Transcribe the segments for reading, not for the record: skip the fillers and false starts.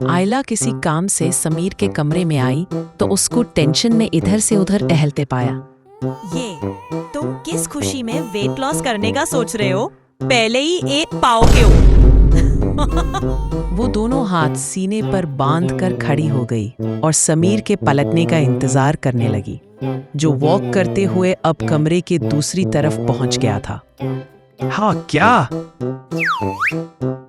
आयला किसी काम से समीर के कमरे में आई तो उसको टेंशन में इधर से उधर टहलते पाया। ये तुम किस खुशी में वेट लॉस करने का सोच रहे हो? पहले ही एक पाओगे हो। वो दोनों हाथ सीने पर बांधकर खड़ी हो गई और समीर के पलटने का इंतजार करने लगी, जो वॉक करते हुए अब कमरे के दूसरी तरफ पहुंच गया था। हाँ, क्या?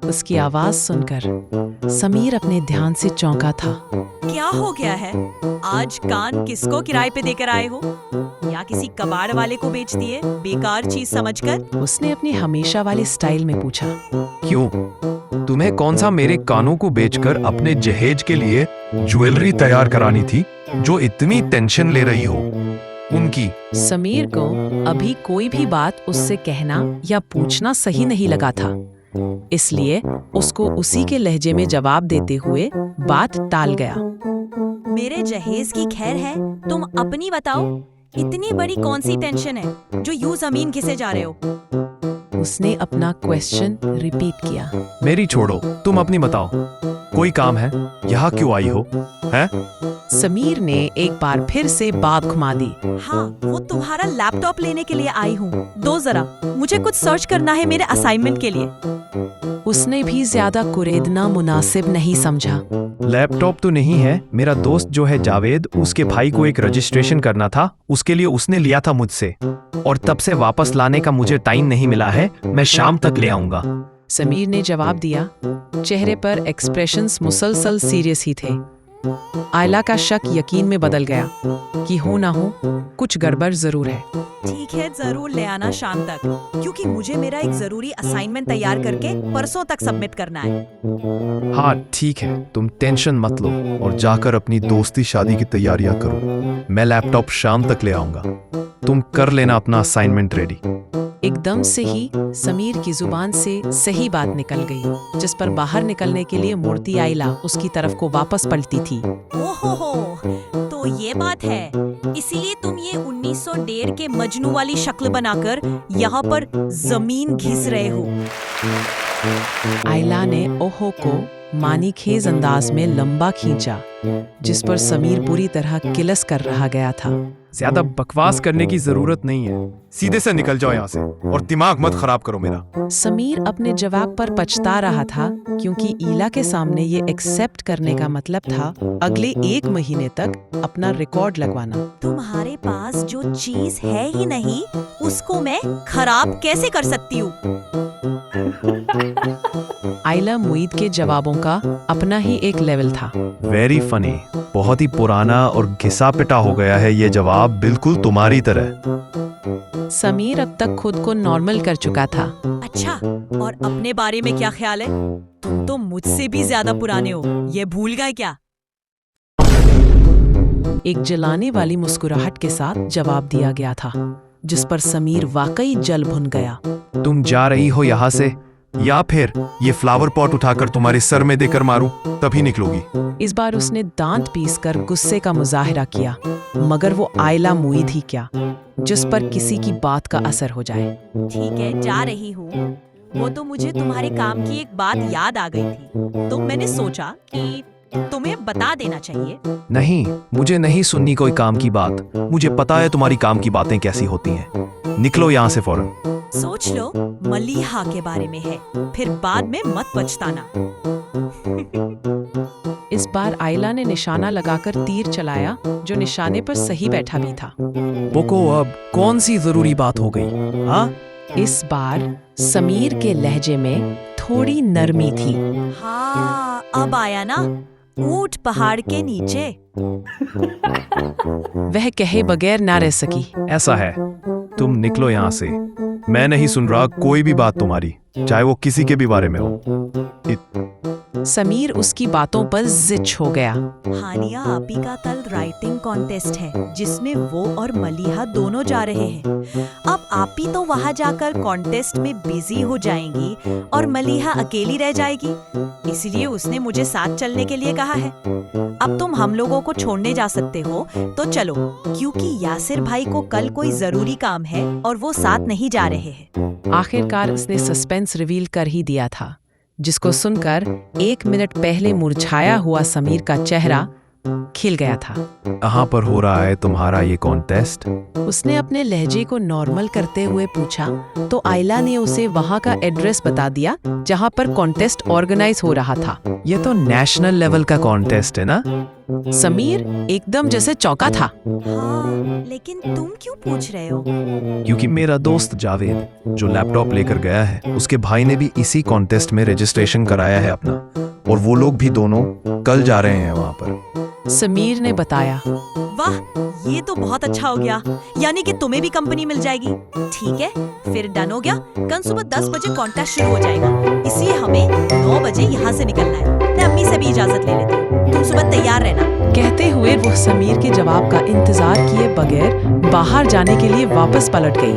उसकी आवाज सुनकर समीर अपने ध्यान से चौंका था। क्या हो गया है? आज कान किसको किराए पे देकर आए हो? या किसी कबाड़ वाले को बेच दिए बेकार चीज समझकर? उसने अपनी हमेशा वाली स्टाइल में पूछा। क्यों? तुम्हें कौन सा मेरे कानों को बेचकर अपने जहेज के लिए ज्वेलरी तैयार करानी थी, जो इतनी टेंशन ले रही हो उनकी? समीर को अभी कोई भी बात उससे कहना या पूछना सही नहीं लगा था, इसलिए उसको उसी के लहजे में जवाब देते हुए बात टाल गया। मेरे जहेज की खैर है, तुम अपनी बताओ। इतनी बड़ी कौन सी टेंशन है जो यूं जमीन घिसे जा रहे हो? उसने अपना क्वेश्चन रिपीट किया। मेरी छोड़ो, तुम अपनी बताओ। कोई काम है? यहाँ क्यों आई हो? हैं? समीर ने एक बार फिर से बात घुमा दी। हाँ, वो तुम्हारा लैपटॉप लेने के लिए आई हूँ। दो जरा, मुझे कुछ सर्च करना है मेरे असाइनमेंट के लिए। उसने भी ज्यादा कुरेदना मुनासिब नहीं समझा। लैपटॉप तो नहीं है, मेरा दोस्त जो है जावेद, उसके भाई को एक रजिस्ट्रेशन करना था, उसके लिए उसने लिया था मुझसे, और तब से वापस लाने का मुझे टाइम नहीं मिला है। मैं शाम तक ले आऊंगा। समीर ने जवाब दिया। चेहरे पर एक्सप्रेशंस मुसलसल सीरियस ही थे। आयला का शक यकीन में बदल गया कि हो ना हो कुछ गड़बड़ जरूर है। ठीक है, जरूर ले आना शाम तक, क्योंकि मुझे मेरा एक जरूरी असाइनमेंट तैयार करके परसों तक सबमिट करना है। हाँ ठीक है, तुम टेंशन मत लो और जाकर अपनी दोस्ती शादी की तैयारियां करो। मैं लैपटॉप शाम तक ले आऊंगा। तुम कर लेना अपना असाइनमेंट रेडी। एकदम से ही समीर की जुबान से सही बात निकल गई, जिस पर बाहर निकलने के लिए मुड़ती आयला उसकी तरफ को वापस पलटी थी। ओहो, तो ये बात है, इसीलिए तुम ये 1901 के मजनू वाली शक्ल बनाकर यहाँ पर जमीन घिस रहे हो। आयला ने ओहो को मानीखेज अंदाज में लंबा खींचा, जिस पर समीर बुरी तरह किलस कर रहा गया था। ज्यादा बकवास करने की जरूरत नहीं है, सीधे से निकल जाओ यहाँ से और दिमाग मत खराब करो मेरा। समीर अपने जवाब पर पछता रहा था, क्योंकि ईला के सामने ये एक्सेप्ट करने का मतलब था अगले 1 महीने तक अपना रिकॉर्ड लगवाना। तुम्हारे पास जो चीज है ही नहीं, उसको मैं खराब कैसे कर सकती हूँ? आयला मुईद के जवाबों का अपना ही एक लेवल था। वेरी फनी, बहुत ही पुराना और घिसा पिटा हो गया है ये जवाब, बिल्कुल तुम्हारी तरह। समीर अब तक खुद को नॉर्मल कर चुका था। अच्छा, और अपने बारे में क्या ख्याल है? तुम तो मुझसे भी ज्यादा पुराने हो, ये भूल गए क्या? एक जलाने वाली मुस्कुराहट के साथ जवाब दिया गया था, जिस पर समीर वाकई जल भुन गया। तुम जा रही हो यहाँ से, या फिर ये फ्लावर पॉट उठाकर तुम्हारे सर में देकर मारूं, तभी निकलोगी? इस बार उसने दांत पीसकर गुस्से का मुजाहिरा किया, मगर वो आयला मुईद ही क्या, जिस पर किसी की बात का असर हो जाए। ठीक है, जा रही हूँ। वो तो मुझे तुम्हारे काम की एक बात याद आ गई थी, तो मैंने सोचा कि तुम्हें बता देना चाहिए। नहीं, मुझे नहीं सुननी कोई काम की बात। मुझे पता है तुम्हारी काम की बातें कैसी होती हैं। निकलो यहाँ से फौरन। सोच लो, मलीहा के बारे में है, फिर बाद में मत पछताना। इस बार आयला ने निशाना लगाकर तीर चलाया, जो निशाने पर सही बैठा भी था। बोको, अब कौन सी जरूरी बात हो गई? हाँ, इस बार समीर के लहजे में थोड़ी नरमी थी। हाँ, अब आया ना, ऊंट पहाड़ के नीचे। वह कहे बगैर ना रह सकी। ऐसा है, तुम निकलो यहाँ से। मैं नहीं सुन रहा कोई भी बात तुम्हारी, चाहे वो किसी के भी बारे में हो। समीर उसकी बातों पर जिच हो गया। हानिया आपी का कल राइटिंग कॉन्टेस्ट है जिसमें वो और मलिहा दोनों जा रहे हैं। अब आपी तो वहाँ जाकर कॉन्टेस्ट में बिजी हो जाएंगी और मलिहा अकेली रह जाएगी, इसीलिए उसने मुझे साथ चलने के लिए कहा है। अब तुम हम लोगों को छोड़ने जा सकते हो तो चलो, क्योंकि यासिर भाई को कल कोई जरूरी काम है और वो साथ नहीं जा रहे हैं। आखिरकार उसने सस्पेंस रिवील कर ही दिया था, जिसको सुनकर 1 मिनट पहले मुरझाया हुआ समीर का चेहरा खिल गया था। कहाँ पर हो रहा है तुम्हारा ये कॉन्टेस्ट? उसने अपने लहजे को नॉर्मल करते हुए पूछा तो आयला ने उसे वहाँ का एड्रेस बता दिया जहाँ पर कॉन्टेस्ट ऑर्गेनाइज हो रहा था। ये तो नेशनल लेवल का कॉन्टेस्ट है ना? समीर एकदम जैसे चौंका था। हाँ, लेकिन तुम क्यों पूछ रहे हो? क्योंकि मेरा दोस्त जावेद जो लैपटॉप लेकर गया है, उसके भाई ने भी इसी कॉन्टेस्ट में रजिस्ट्रेशन कराया है अपना, और वो लोग भी दोनों कल जा रहे हैं वहाँ पर। समीर ने बताया। वाह, ये तो बहुत अच्छा हो गया, यानी कि तुम्हें भी कंपनी मिल जाएगी। ठीक है, फिर डन हो गया। कल सुबह 10 बजे कॉन्टेस्ट शुरू हो जाएगा, इसलिए हमें 9 बजे यहाँ से निकलना है। मैं अम्मी से भी इजाजत ले लेती हूँ, तुम सुबह तैयार रहना। कहते हुए वो समीर के जवाब का इंतजार किए बगैर बाहर जाने के लिए वापस पलट गई।